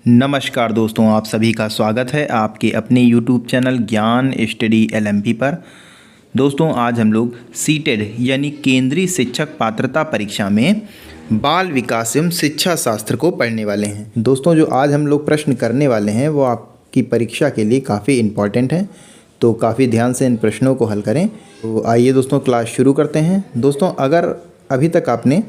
नमस्कार दोस्तों, आप सभी का स्वागत है आपके अपने YouTube चैनल ज्ञान स्टडी LMP पर। दोस्तों आज हम लोग सीटेड यानी केंद्रीय शिक्षक पात्रता परीक्षा में बाल विकास एवं शिक्षा शास्त्र को पढ़ने वाले हैं। दोस्तों जो आज हम लोग प्रश्न करने वाले हैं वो आपकी परीक्षा के लिए काफ़ी इम्पॉर्टेंट हैं, तो काफ़ी ध्यान से इन प्रश्नों को हल करें। तो आइए दोस्तों क्लास शुरू करते हैं। दोस्तों अगर अभी तक आपने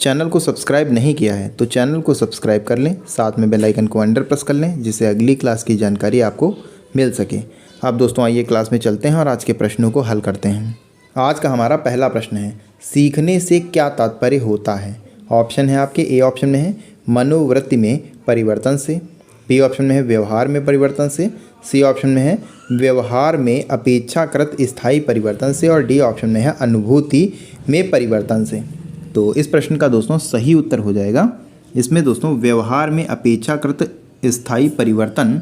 चैनल को सब्सक्राइब नहीं किया है तो चैनल को सब्सक्राइब कर लें, साथ में बेल आइकन को अंडर प्रेस कर लें जिससे अगली क्लास की जानकारी आपको मिल सके। अब दोस्तों आइए क्लास में चलते हैं और आज के प्रश्नों को हल करते हैं। आज का हमारा पहला प्रश्न है, सीखने से क्या तात्पर्य होता है। ऑप्शन है आपके, ए ऑप्शन में है मनोवृत्ति में परिवर्तन से, बी ऑप्शन में है व्यवहार में परिवर्तन से, सी ऑप्शन में है व्यवहार में अपेक्षाकृत स्थायी परिवर्तन से और डी ऑप्शन में है अनुभूति में परिवर्तन से। तो इस प्रश्न का दोस्तों सही उत्तर हो जाएगा इसमें दोस्तों व्यवहार में अपेक्षाकृत स्थायी परिवर्तन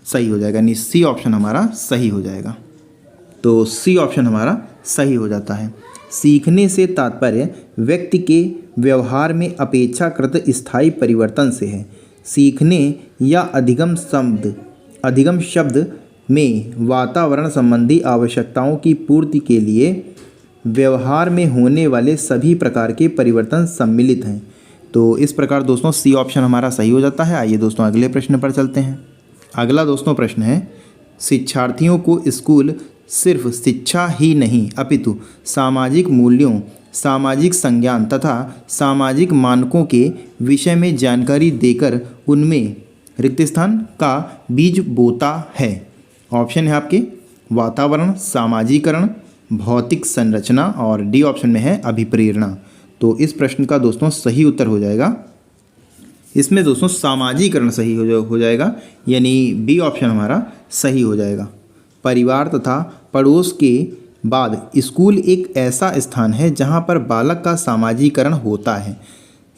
सही हो जाएगा, यानी सी ऑप्शन हमारा सही हो जाएगा। तो सी ऑप्शन हमारा सही हो जाता है। सीखने से तात्पर्य व्यक्ति के व्यवहार में अपेक्षाकृत स्थायी परिवर्तन से है। सीखने या अधिगम शब्द में वातावरण संबंधी आवश्यकताओं की पूर्ति के लिए व्यवहार में होने वाले सभी प्रकार के परिवर्तन सम्मिलित हैं। तो इस प्रकार दोस्तों सी ऑप्शन हमारा सही हो जाता है। आइए दोस्तों अगले प्रश्न पर चलते हैं। अगला दोस्तों प्रश्न है, शिक्षार्थियों को स्कूल सिर्फ शिक्षा ही नहीं अपितु सामाजिक मूल्यों, सामाजिक संज्ञान तथा सामाजिक मानकों के विषय में जानकारी देकर उनमें रिक्त स्थान का बीज बोता है। ऑप्शन है आपके वातावरण, सामाजिकरण, भौतिक संरचना और डी ऑप्शन में है अभिप्रेरणा। तो इस प्रश्न का दोस्तों सही उत्तर हो जाएगा, इसमें दोस्तों सामाजिकरण सही हो जाएगा, यानी बी ऑप्शन हमारा सही हो जाएगा। परिवार तथा पड़ोस के बाद स्कूल एक ऐसा स्थान है जहां पर बालक का सामाजिकरण होता है।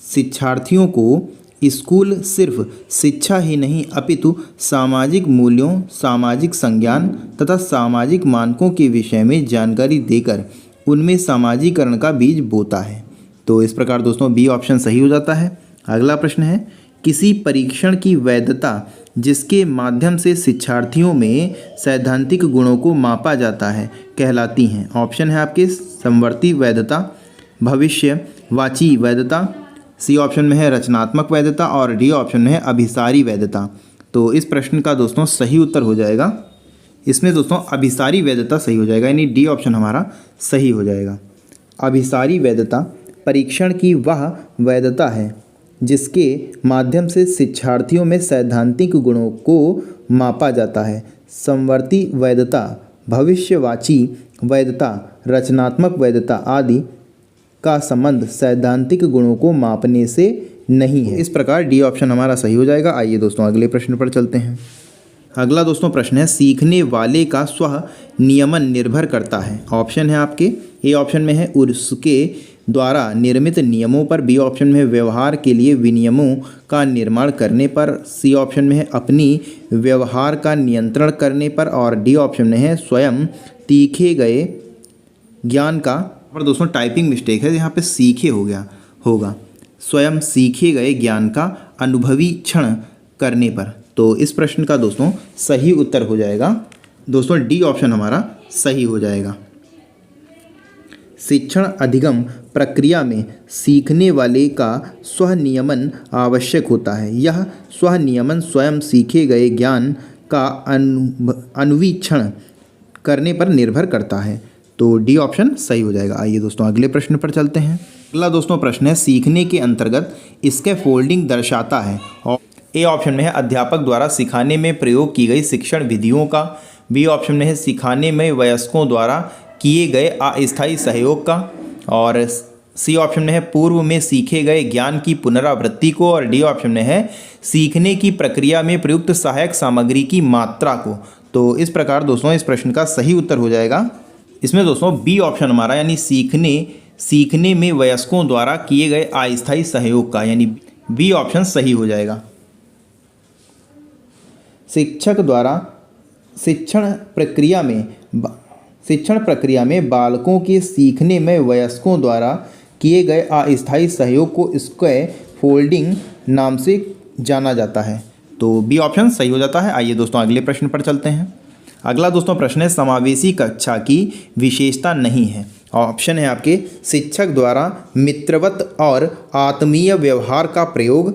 शिक्षार्थियों को स्कूल सिर्फ शिक्षा ही नहीं अपितु सामाजिक मूल्यों, सामाजिक संज्ञान तथा सामाजिक मानकों के विषय में जानकारी देकर उनमें सामाजिकरण का बीज बोता है। तो इस प्रकार दोस्तों बी ऑप्शन सही हो जाता है। अगला प्रश्न है, किसी परीक्षण की वैधता जिसके माध्यम से शिक्षार्थियों में सैद्धांतिक गुणों को मापा जाता है कहलाती हैं। ऑप्शन है आपके समवर्ती वैधता, भविष्यवाची वैधता, सी ऑप्शन में है रचनात्मक वैधता और डी ऑप्शन में है अभिसारी वैधता। तो इस प्रश्न का दोस्तों सही उत्तर हो जाएगा, इसमें दोस्तों अभिसारी वैधता सही हो जाएगा, यानी डी ऑप्शन हमारा सही हो जाएगा। अभिसारी वैधता परीक्षण की वह वैधता है जिसके माध्यम से शिक्षार्थियों में सैद्धांतिक गुणों को मापा जाता है। समवर्ती वैधता, भविष्यवाची वैधता, रचनात्मक वैधता आदि का संबंध सैद्धांतिक गुणों को मापने से नहीं है। इस प्रकार डी ऑप्शन हमारा सही हो जाएगा। आइए दोस्तों अगले प्रश्न पर चलते हैं। अगला दोस्तों प्रश्न है, सीखने वाले का स्व नियमन निर्भर करता है। ऑप्शन है आपके, ए ऑप्शन में है उसके द्वारा निर्मित नियमों पर, बी ऑप्शन में है व्यवहार के लिए विनियमों का निर्माण करने पर, सी ऑप्शन में है अपनी व्यवहार का नियंत्रण करने पर और डी ऑप्शन में है स्वयं सीखे गए ज्ञान का। पर दोस्तों टाइपिंग मिस्टेक है, यहाँ पे सीखे हो गया होगा, स्वयं सीखे गए ज्ञान का अनुभवीक्षण करने पर। तो इस प्रश्न का दोस्तों सही उत्तर हो जाएगा दोस्तों डी ऑप्शन हमारा सही हो जाएगा। शिक्षण अधिगम प्रक्रिया में सीखने वाले का स्वनियमन आवश्यक होता है। यह स्वनियमन स्वयं सीखे गए ज्ञान का अनुवीक्षण करने पर निर्भर करता है। तो डी ऑप्शन सही हो जाएगा। आइए दोस्तों अगले प्रश्न पर चलते हैं। अगला दोस्तों प्रश्न है, सीखने के अंतर्गत स्कैफोल्डिंग दर्शाता है। और ए ऑप्शन में है अध्यापक द्वारा सिखाने में प्रयोग की गई शिक्षण विधियों का, बी ऑप्शन में है सिखाने में वयस्कों द्वारा किए गए अस्थायी सहयोग का और सी ऑप्शन में है पूर्व में सीखे गए ज्ञान की पुनरावृत्ति को और डी ऑप्शन में है सीखने की प्रक्रिया में प्रयुक्त सहायक सामग्री की मात्रा को। तो इस प्रकार दोस्तों इस प्रश्न का सही उत्तर हो जाएगा, इसमें दोस्तों बी ऑप्शन हमारा, यानी सीखने में वयस्कों द्वारा किए गए अस्थायी सहयोग का, यानी बी ऑप्शन सही हो जाएगा। शिक्षक द्वारा शिक्षण प्रक्रिया में बालकों के सीखने में वयस्कों द्वारा किए गए अस्थायी सहयोग को स्कैफोल्डिंग नाम से जाना जाता है। तो बी ऑप्शन सही हो जाता है। आइए दोस्तों अगले प्रश्न पर चलते हैं। अगला दोस्तों प्रश्न है समावेशी कक्षा की विशेषता नहीं है। ऑप्शन है आपके शिक्षक द्वारा मित्रवत और आत्मीय व्यवहार का प्रयोग।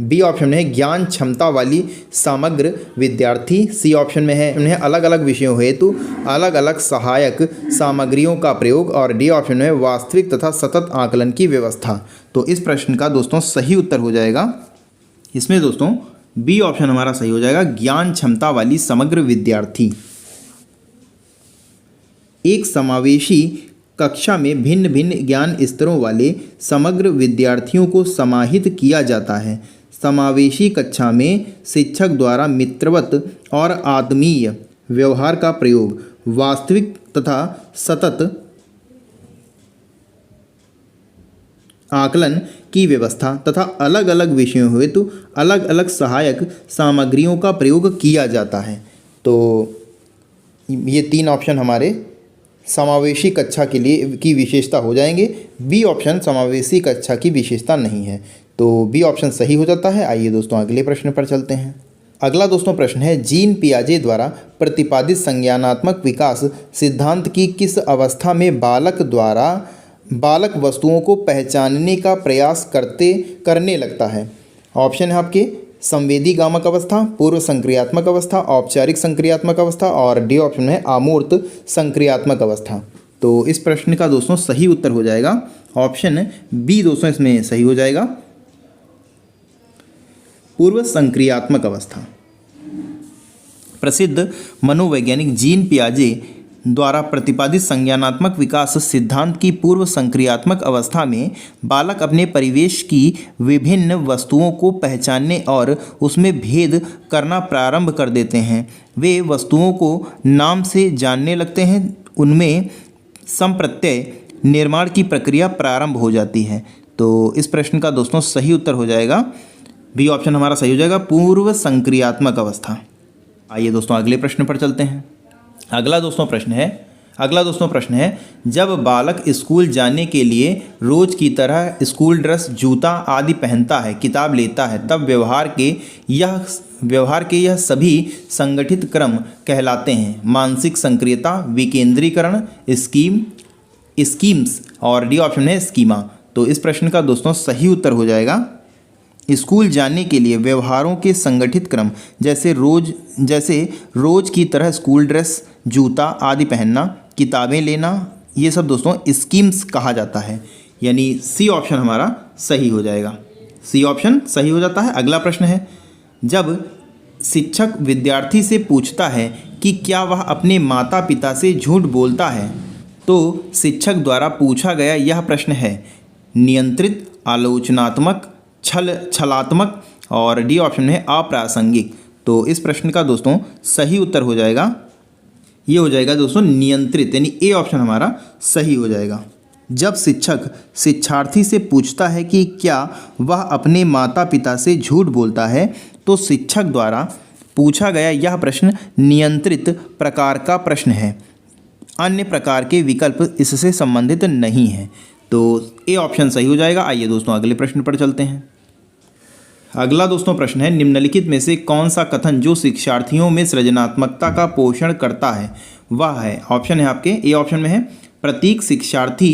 बी ऑप्शन में है ज्ञान क्षमता वाली समग्र विद्यार्थी। सी ऑप्शन में है उन्हें अलग अलग विषयों हेतु अलग अलग सहायक सामग्रियों का प्रयोग। और डी ऑप्शन में वास्तविक तथा सतत आकलन की व्यवस्था। तो इस प्रश्न का दोस्तों सही उत्तर हो जाएगा, इसमें दोस्तों बी ऑप्शन हमारा सही हो जाएगा, ज्ञान क्षमता वाली समग्र विद्यार्थी। एक समावेशी कक्षा में भिन्न भिन्न ज्ञान स्तरों वाले समग्र विद्यार्थियों को समाहित किया जाता है। समावेशी कक्षा में शिक्षक द्वारा मित्रवत और आत्मीय व्यवहार का प्रयोग, वास्तविक तथा सतत आकलन की व्यवस्था तथा अलग अलग विषयों हेतु अलग अलग सहायक सामग्रियों का प्रयोग किया जाता है। तो ये तीन ऑप्शन हमारे समावेशी कक्षा के लिए की विशेषता हो जाएंगे। बी ऑप्शन समावेशी कक्षा की विशेषता नहीं है, तो बी ऑप्शन सही हो जाता है। आइए दोस्तों अगले प्रश्न पर चलते हैं। अगला दोस्तों प्रश्न है जीन पियाजे द्वारा प्रतिपादित संज्ञानात्मक विकास सिद्धांत की किस अवस्था में बालक वस्तुओं को पहचानने का प्रयास करने लगता है। ऑप्शन है आपके संवेदी गामक अवस्था, पूर्व संक्रियात्मक अवस्था, औपचारिक संक्रियात्मक अवस्था और डी ऑप्शन है अमूर्त संक्रियात्मक अवस्था। तो इस प्रश्न का दोस्तों सही उत्तर हो जाएगा ऑप्शन बी दोस्तों इसमें सही हो जाएगा, पूर्व संक्रियात्मक अवस्था। प्रसिद्ध मनोवैज्ञानिक जीन पियाजे द्वारा प्रतिपादित संज्ञानात्मक विकास सिद्धांत की पूर्व संक्रियात्मक अवस्था में बालक अपने परिवेश की विभिन्न वस्तुओं को पहचानने और उसमें भेद करना प्रारंभ कर देते हैं। वे वस्तुओं को नाम से जानने लगते हैं, उनमें संप्रत्यय निर्माण की प्रक्रिया प्रारंभ हो जाती है। तो इस प्रश्न का दोस्तों सही उत्तर हो जाएगा, बी ऑप्शन हमारा सही हो जाएगा, पूर्व संक्रियात्मक अवस्था। आइए दोस्तों अगले प्रश्न पर चलते हैं। अगला दोस्तों प्रश्न है जब बालक स्कूल जाने के लिए रोज की तरह स्कूल ड्रेस, जूता आदि पहनता है, किताब लेता है, तब व्यवहार के यह सभी संगठित क्रम कहलाते हैं। मानसिक सक्रियता, विकेंद्रीकरण, स्कीम्स और डी ऑप्शन है स्कीमा। तो इस प्रश्न का दोस्तों सही उत्तर हो जाएगा, स्कूल जाने के लिए व्यवहारों के संगठित क्रम जैसे रोज की तरह स्कूल ड्रेस, जूता आदि पहनना, किताबें लेना, ये सब दोस्तों स्कीम्स कहा जाता है। यानी सी ऑप्शन हमारा सही हो जाएगा, सी ऑप्शन सही हो जाता है। अगला प्रश्न है जब शिक्षक विद्यार्थी से पूछता है कि क्या वह अपने माता पिता से झूठ बोलता है, तो शिक्षक द्वारा पूछा गया यह प्रश्न है नियंत्रित, आलोचनात्मक, छलात्मक और डी ऑप्शन है अप्रासंगिक। तो इस प्रश्न का दोस्तों सही उत्तर हो जाएगा, ये हो जाएगा दोस्तों नियंत्रित, यानी ए ऑप्शन हमारा सही हो जाएगा। जब शिक्षक शिक्षार्थी से पूछता है कि क्या वह अपने माता पिता से झूठ बोलता है, तो शिक्षक द्वारा पूछा गया यह प्रश्न नियंत्रित प्रकार का प्रश्न है, अन्य प्रकार के विकल्प इससे संबंधित नहीं है। तो ए ऑप्शन सही हो जाएगा। आइए दोस्तों अगले प्रश्न पर चलते हैं। अगला दोस्तों प्रश्न है निम्नलिखित में से कौन सा कथन जो शिक्षार्थियों में सृजनात्मकता का पोषण करता है वह है। ऑप्शन है आपके ए ऑप्शन में है प्रत्येक शिक्षार्थी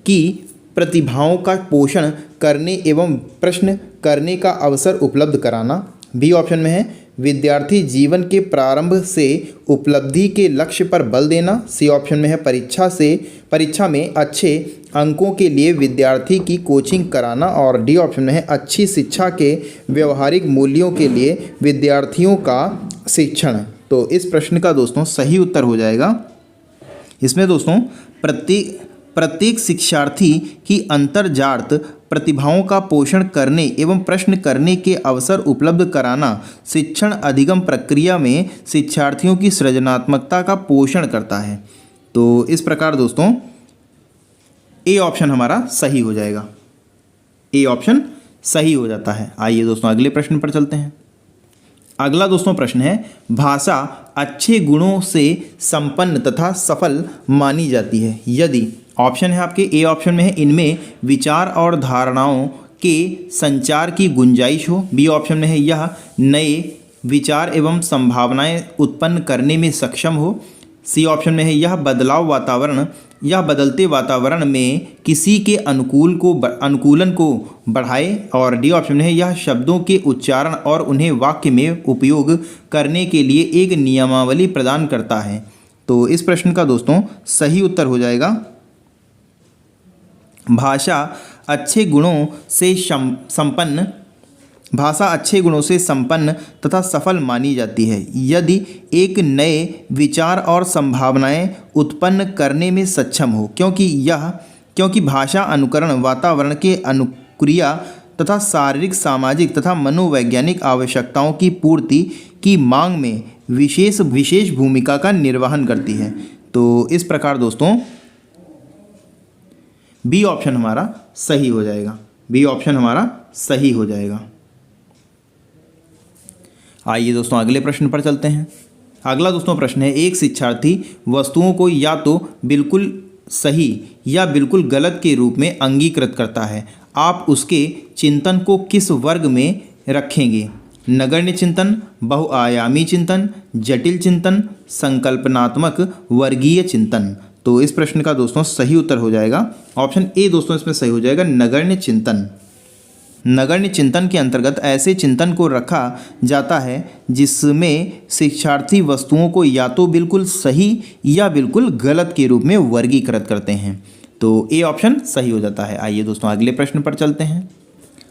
की प्रतिभाओं का पोषण करने एवं प्रश्न करने का अवसर उपलब्ध कराना। बी ऑप्शन में है विद्यार्थी जीवन के प्रारंभ से उपलब्धि के लक्ष्य पर बल देना। सी ऑप्शन में है परीक्षा में अच्छे अंकों के लिए विद्यार्थी की कोचिंग कराना। और डी ऑप्शन में है अच्छी शिक्षा के व्यवहारिक मूल्यों के लिए विद्यार्थियों का शिक्षण। तो इस प्रश्न का दोस्तों सही उत्तर हो जाएगा, इसमें दोस्तों प्रत्येक शिक्षार्थी की अंतर्जात प्रतिभाओं का पोषण करने एवं प्रश्न करने के अवसर उपलब्ध कराना शिक्षण अधिगम प्रक्रिया में शिक्षार्थियों की सृजनात्मकता का पोषण करता है। तो इस प्रकार दोस्तों ए ऑप्शन हमारा सही हो जाएगा, ए ऑप्शन सही हो जाता है। आइए दोस्तों अगले प्रश्न पर चलते हैं। अगला दोस्तों प्रश्न है भाषा अच्छे गुणों से संपन्न तथा सफल मानी जाती है यदि। ऑप्शन है आपके ए ऑप्शन में है इनमें विचार और धारणाओं के संचार की गुंजाइश हो। बी ऑप्शन में है यह नए विचार एवं संभावनाएं उत्पन्न करने में सक्षम हो। सी ऑप्शन में है यह बदलते वातावरण में किसी के अनुकूलन को बढ़ाए। और डी ऑप्शन में है यह शब्दों के उच्चारण और उन्हें वाक्य में उपयोग करने के लिए एक नियमावली प्रदान करता है। तो इस प्रश्न का दोस्तों सही उत्तर हो जाएगा भाषा अच्छे गुणों से संपन्न तथा सफल मानी जाती है यदि एक नए विचार और संभावनाएं उत्पन्न करने में सक्षम हो, क्योंकि भाषा अनुकरण वातावरण के अनुक्रिया तथा शारीरिक, सामाजिक तथा मनोवैज्ञानिक आवश्यकताओं की पूर्ति की मांग में विशेष भूमिका का निर्वहन करती है। तो इस प्रकार दोस्तों बी ऑप्शन हमारा सही हो जाएगा। बी ऑप्शन हमारा सही हो जाएगा। आइए दोस्तों अगले प्रश्न पर चलते हैं। अगला दोस्तों प्रश्न है, एक शिक्षार्थी वस्तुओं को या तो बिल्कुल सही या बिल्कुल गलत के रूप में अंगीकृत करता है। आप उसके चिंतन को किस वर्ग में रखेंगे? नगण्य चिंतन, बहुआयामी चिंतन, जटिल चिंतन, संकल्पनात्मक वर्गीय चिंतन। तो इस प्रश्न का दोस्तों सही उत्तर हो जाएगा ऑप्शन ए दोस्तों इसमें सही हो जाएगा नगण्य चिंतन। नगण्य चिंतन के अंतर्गत ऐसे चिंतन को रखा जाता है जिसमें शिक्षार्थी वस्तुओं को या तो बिल्कुल सही या बिल्कुल गलत के रूप में वर्गीकृत करते हैं। तो ए ऑप्शन सही हो जाता है। आइए दोस्तों अगले प्रश्न पर चलते हैं।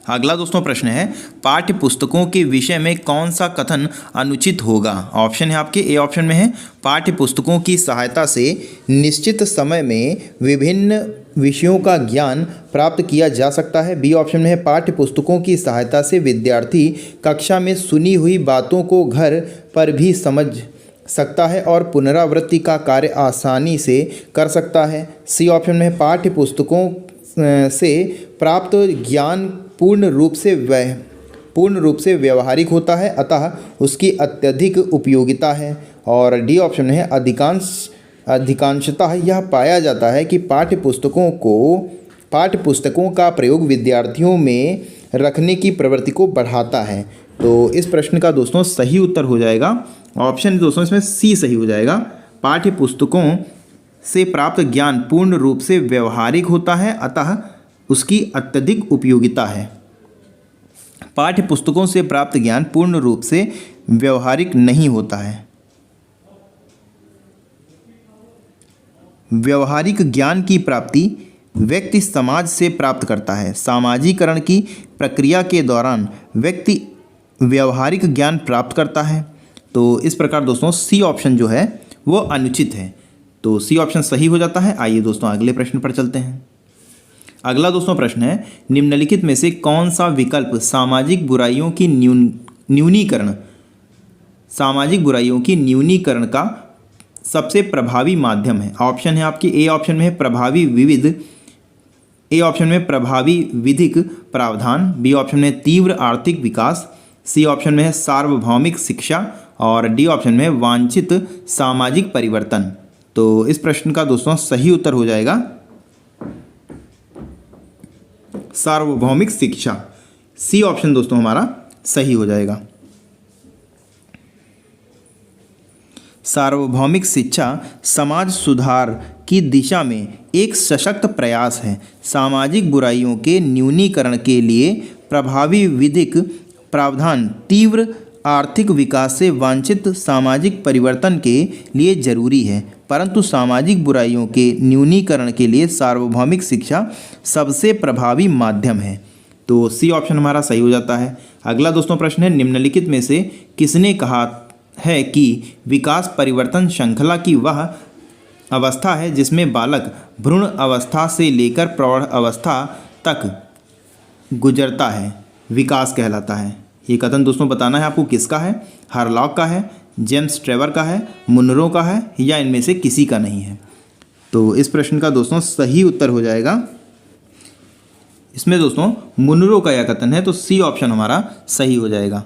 अगला दोस्तों प्रश्न है, पाठ्य पुस्तकों के विषय में कौन सा कथन अनुचित होगा? ऑप्शन है आपके ए ऑप्शन में है पाठ्य पुस्तकों की सहायता से निश्चित समय में विभिन्न विषयों का ज्ञान प्राप्त किया जा सकता है। बी ऑप्शन में है पाठ्य पुस्तकों की सहायता से विद्यार्थी कक्षा में सुनी हुई बातों को घर पर भी समझ सकता है और पुनरावृत्ति का कार्य आसानी से कर सकता है। सी ऑप्शन में है पाठ्य पुस्तकों से प्राप्त ज्ञान पूर्ण रूप से व्यवहारिक होता है, अतः उसकी अत्यधिक उपयोगिता है। और डी ऑप्शन में है अधिकांशतः यह पाया जाता है कि पाठ्य पुस्तकों का प्रयोग विद्यार्थियों में रखने की प्रवृत्ति को बढ़ाता है। तो इस प्रश्न का दोस्तों सही उत्तर हो जाएगा ऑप्शन दोस्तों इसमें सी सही हो जाएगा। पाठ्य पुस्तकों से प्राप्त ज्ञान पूर्ण रूप से व्यवहारिक होता है, अतः उसकी अत्यधिक उपयोगिता है। पाठ्य पुस्तकों से प्राप्त ज्ञान पूर्ण रूप से व्यवहारिक नहीं होता है। व्यवहारिक ज्ञान की प्राप्ति व्यक्ति समाज से प्राप्त करता है। सामाजिकरण की प्रक्रिया के दौरान व्यक्ति व्यवहारिक ज्ञान प्राप्त करता है। तो इस प्रकार दोस्तों सी ऑप्शन जो है वो अनुचित है। तो सी ऑप्शन सही हो जाता है। आइए दोस्तों अगले प्रश्न पर चलते हैं। अगला दोस्तों प्रश्न है, निम्नलिखित में से कौन सा विकल्प सामाजिक बुराइयों की न्यूनीकरण का सबसे प्रभावी माध्यम है? ऑप्शन है आपके ए ऑप्शन में है प्रभावी विधिक प्रावधान, बी ऑप्शन में तीव्र आर्थिक विकास, सी ऑप्शन में है सार्वभौमिक शिक्षा और डी ऑप्शन में है वांछित सामाजिक परिवर्तन। तो इस प्रश्न का दोस्तों सही उत्तर हो जाएगा सार्वभौमिक शिक्षा। सी ऑप्शन दोस्तों हमारा सही हो जाएगा। सार्वभौमिक शिक्षा समाज सुधार की दिशा में एक सशक्त प्रयास है। सामाजिक बुराइयों के न्यूनीकरण के लिए प्रभावी विधिक प्रावधान तीव्र आर्थिक विकास से वांछित सामाजिक परिवर्तन के लिए जरूरी है, परंतु सामाजिक बुराइयों के न्यूनीकरण के लिए सार्वभौमिक शिक्षा सबसे प्रभावी माध्यम है। तो सी ऑप्शन हमारा सही हो जाता है। अगला दोस्तों प्रश्न है, निम्नलिखित में से किसने कहा है कि विकास परिवर्तन श्रृंखला की वह अवस्था है जिसमें बालक भ्रूण अवस्था से लेकर प्रौढ़ अवस्था तक गुजरता है, विकास कहलाता है? ये कथन दोस्तों बताना है आपको किसका है। हार्लॉक का है, जेम्स ट्रेवर का है, मुनरो का है या इनमें से किसी का नहीं है? तो इस प्रश्न का दोस्तों सही उत्तर हो जाएगा इसमें दोस्तों मुनरो का यह कथन है, तो सी ऑप्शन हमारा सही हो जाएगा।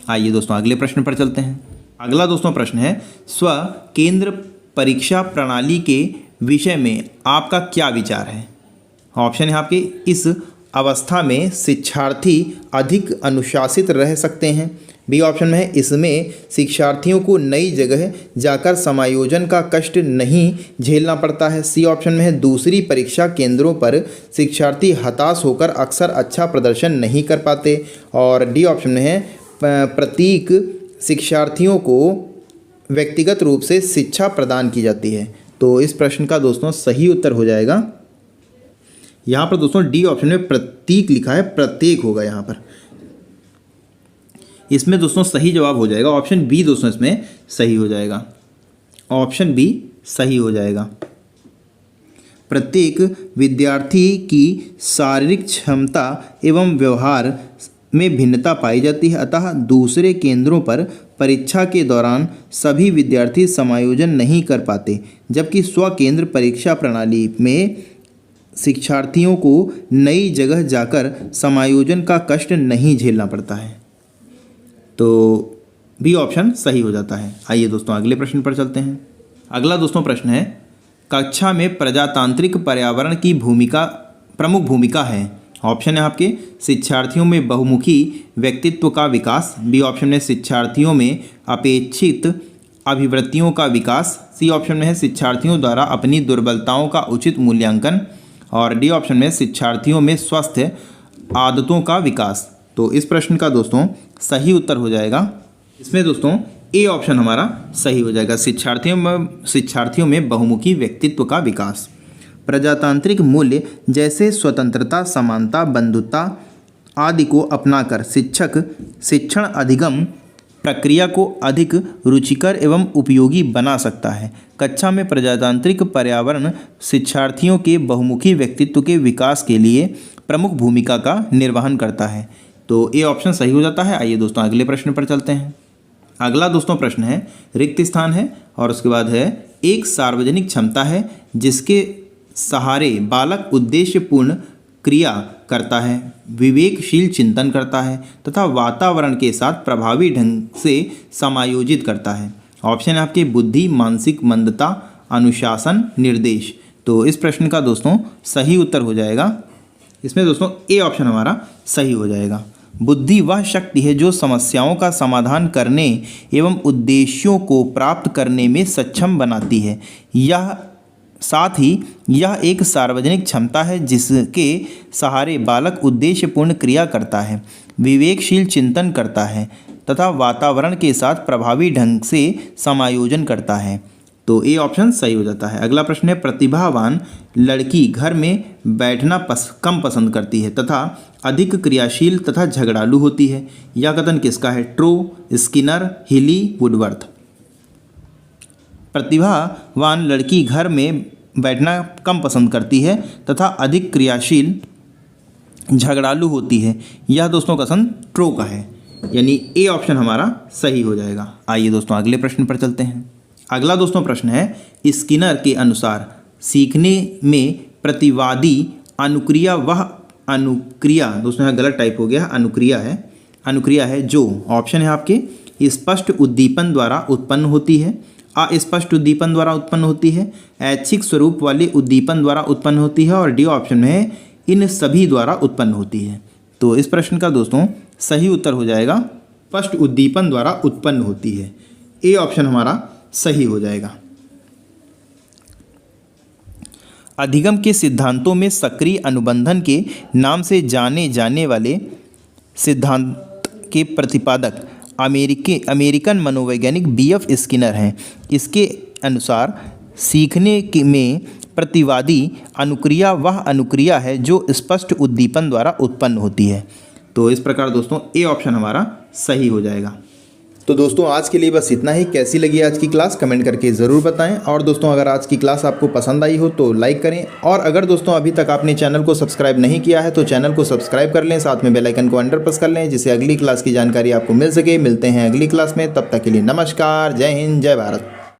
आइए दोस्तों अगले प्रश्न पर चलते हैं। अगला दोस्तों प्रश्न है, स्व केंद्र परीक्षा प्रणाली के विषय में आपका क्या विचार है? ऑप्शन है आपके, इस अवस्था में शिक्षार्थी अधिक अनुशासित रह सकते हैं। बी ऑप्शन में है इसमें शिक्षार्थियों को नई जगह जाकर समायोजन का कष्ट नहीं झेलना पड़ता है। सी ऑप्शन में है दूसरी परीक्षा केंद्रों पर शिक्षार्थी हताश होकर अक्सर अच्छा प्रदर्शन नहीं कर पाते। और डी ऑप्शन में है प्रत्येक शिक्षार्थियों को व्यक्तिगत रूप से शिक्षा प्रदान की जाती है। तो इस प्रश्न का दोस्तों सही उत्तर हो जाएगा यहाँ पर दोस्तों डी ऑप्शन में प्रतीक लिखा है, प्रत्येक होगा यहाँ पर। इसमें दोस्तों सही जवाब हो जाएगा ऑप्शन बी दोस्तों, इसमें सही हो जाएगा, ऑप्शन बी सही हो जाएगा। प्रत्येक विद्यार्थी की शारीरिक क्षमता एवं व्यवहार में भिन्नता पाई जाती है, अतः दूसरे केंद्रों पर परीक्षा के दौरान सभी विद्यार्थी समायोजन नहीं कर पाते, जबकि स्वकेंद्र परीक्षा प्रणाली में शिक्षार्थियों को नई जगह जाकर समायोजन का कष्ट नहीं झेलना पड़ता है। तो बी ऑप्शन सही हो जाता है। आइए दोस्तों अगले प्रश्न पर चलते हैं। अगला दोस्तों प्रश्न है, कक्षा में प्रजातांत्रिक पर्यावरण की प्रमुख भूमिका है। ऑप्शन है आपके शिक्षार्थियों में बहुमुखी व्यक्तित्व का विकास। बी ऑप्शन में शिक्षार्थियों में अपेक्षित अभिवृत्तियों का विकास। सी ऑप्शन में है शिक्षार्थियों द्वारा अपनी दुर्बलताओं का उचित मूल्यांकन। और डी ऑप्शन में शिक्षार्थियों में स्वस्थ आदतों का विकास। तो इस प्रश्न का दोस्तों सही उत्तर हो जाएगा, इसमें दोस्तों ए ऑप्शन हमारा सही हो जाएगा, शिक्षार्थियों में बहुमुखी व्यक्तित्व का विकास। प्रजातांत्रिक मूल्य जैसे स्वतंत्रता, समानता, बंधुता आदि को अपनाकर शिक्षक शिक्षण अधिगम प्रक्रिया को अधिक रुचिकर एवं उपयोगी बना सकता है। कक्षा में प्रजातांत्रिक पर्यावरण शिक्षार्थियों के बहुमुखी व्यक्तित्व के विकास के लिए प्रमुख भूमिका का निर्वहन करता है। तो ये ऑप्शन सही हो जाता है। आइए दोस्तों अगले प्रश्न पर चलते हैं। अगला दोस्तों प्रश्न है, रिक्त स्थान है और उसके बाद है एक सार्वजनिक क्षमता है जिसके सहारे बालक उद्देश्यपूर्ण क्रिया करता है, विवेकशील चिंतन करता है तथा वातावरण के साथ प्रभावी ढंग से समायोजित करता है। ऑप्शन है आपके बुद्धि, मानसिक मंदता, अनुशासन, निर्देश। तो इस प्रश्न का दोस्तों सही उत्तर हो जाएगा, इसमें दोस्तों ए ऑप्शन हमारा सही हो जाएगा। बुद्धि वह शक्ति है जो समस्याओं का समाधान करने एवं उद्देश्यों को प्राप्त करने में सक्षम बनाती है। साथ ही यह एक सार्वजनिक क्षमता है जिसके सहारे बालक उद्देश्यपूर्ण क्रिया करता है, विवेकशील चिंतन करता है तथा वातावरण के साथ प्रभावी ढंग से समायोजन करता है। तो ए ऑप्शन सही हो जाता है। अगला प्रश्न है, प्रतिभावान लड़की घर में बैठना कम पसंद करती है तथा अधिक क्रियाशील तथा झगड़ालू होती है। यह कथन किसका है? ट्रो, स्किनर, हिली, वुडवर्थ। प्रतिभावान लड़की घर में बैठना कम पसंद करती है तथा अधिक क्रियाशील झगड़ालू होती है। यह दोस्तों कथन ट्रो का है, यानी ए ऑप्शन हमारा सही हो जाएगा। आइए दोस्तों अगले प्रश्न पर चलते हैं। अगला दोस्तों प्रश्न है, स्किनर के अनुसार सीखने में प्रतिवादी अनुक्रिया वह अनुक्रिया, दोस्तों यहाँ गलत टाइप हो गया, अनुक्रिया है जो, ऑप्शन है आपके स्पष्ट उद्दीपन द्वारा उत्पन्न होती है, अस्पष्ट उद्दीपन द्वारा उत्पन्न होती है, ऐच्छिक स्वरूप वाले उद्दीपन द्वारा उत्पन्न होती है और डी ऑप्शन में इन सभी द्वारा उत्पन्न होती है। तो इस प्रश्न का दोस्तों सही उत्तर हो जाएगा, स्पष्ट उद्दीपन द्वारा उत्पन्न होती है। ए ऑप्शन हमारा सही हो जाएगा। अधिगम के सिद्धांतों में सक्रिय अनुबंधन के नाम से जाने जाने वाले सिद्धांत के प्रतिपादक अमेरिकन मनोवैज्ञानिक बीएफ स्किनर हैं। इसके अनुसार सीखने में प्रतिवादी अनुक्रिया वह अनुक्रिया है जो स्पष्ट उद्दीपन द्वारा उत्पन्न होती है। तो इस प्रकार दोस्तों ए ऑप्शन हमारा सही हो जाएगा। तो दोस्तों आज के लिए बस इतना ही। कैसी लगी आज की क्लास कमेंट करके ज़रूर बताएं। और दोस्तों अगर आज की क्लास आपको पसंद आई हो तो लाइक करें, और अगर दोस्तों अभी तक आपने चैनल को सब्सक्राइब नहीं किया है तो चैनल को सब्सक्राइब कर लें, साथ में बेल आइकन को अंडर प्रेस कर लें जिससे अगली क्लास की जानकारी आपको मिल सके। मिलते हैं अगली क्लास में, तब तक के लिए नमस्कार, जय हिंद, जय भारत।